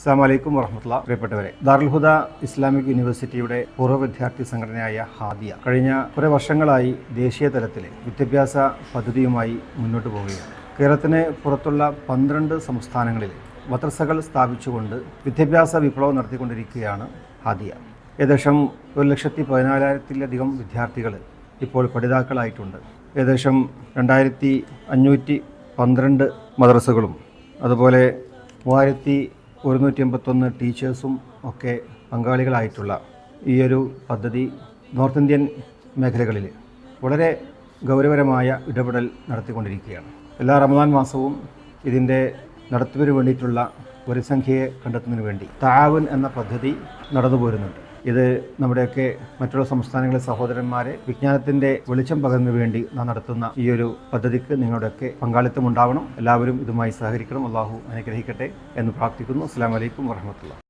അസ്സലാമു അലൈക്കും വറഹ്മത്തുള്ളാഹി. പ്രിയപ്പെട്ടവരെ, ദാറുൽ ഹുദ ഇസ്ലാമിക് യൂണിവേഴ്സിറ്റിയുടെ പൂർവ്വ വിദ്യാർത്ഥി സംഘടനയായ ഹാദിയ കഴിഞ്ഞ കുറേ വർഷങ്ങളായി ദേശീയ തലത്തിൽ വിദ്യാഭ്യാസ പദ്ധതിയുമായി മുന്നോട്ട് പോവുകയാണ്. കേരളത്തിന് പുറത്തുള്ള 12 സംസ്ഥാനങ്ങളിൽ മദ്രസകൾ സ്ഥാപിച്ചുകൊണ്ട് വിദ്യാഭ്യാസ വിപ്ലവം നടത്തിക്കൊണ്ടിരിക്കുകയാണ് ഹാദിയ. ഏകദേശം 1,14,000-ലധികം വിദ്യാർത്ഥികൾ ഇപ്പോൾ പഠിതാക്കളായിട്ടുണ്ട്. ഏകദേശം 2,512 മദ്രസകളും അതുപോലെ 3,181 ടീച്ചേഴ്സും ഒക്കെ പങ്കാളികളായിട്ടുള്ള ഈയൊരു പദ്ധതി നോർത്ത് ഇന്ത്യൻ മേഖലകളിൽ വളരെ ഗൗരവകരമായ ഇടപെടൽ നടത്തിക്കൊണ്ടിരിക്കുകയാണ്. എല്ലാ റമദാൻ മാസവും ഇതിൻ്റെ നടത്തിപ്പിന് വേണ്ടിയിട്ടുള്ള വരിസംഖ്യയെ കണ്ടെത്തുന്നതിന് വേണ്ടി തആവുൻ എന്ന പദ്ധതി നടന്നു പോരുന്നുണ്ട്. ഇത് നമ്മുടെയൊക്കെ മറ്റുള്ള സംസ്ഥാനങ്ങളിലെ സഹോദരന്മാരെ വിജ്ഞാനത്തിൻ്റെ വെളിച്ചം പകരുന്നതിന് വേണ്ടി നാം നടത്തുന്ന ഈ ഒരു പദ്ധതിക്ക് നിങ്ങളുടെയൊക്കെ പങ്കാളിത്തം ഉണ്ടാവണം. എല്ലാവരും ഇതുമായി സഹകരിക്കണം. അള്ളാഹു അനുഗ്രഹിക്കട്ടെ എന്ന് പ്രാർത്ഥിക്കുന്നു. അസ്സലാമു അലൈക്കും വറഹ്മത്തുള്ളാഹി.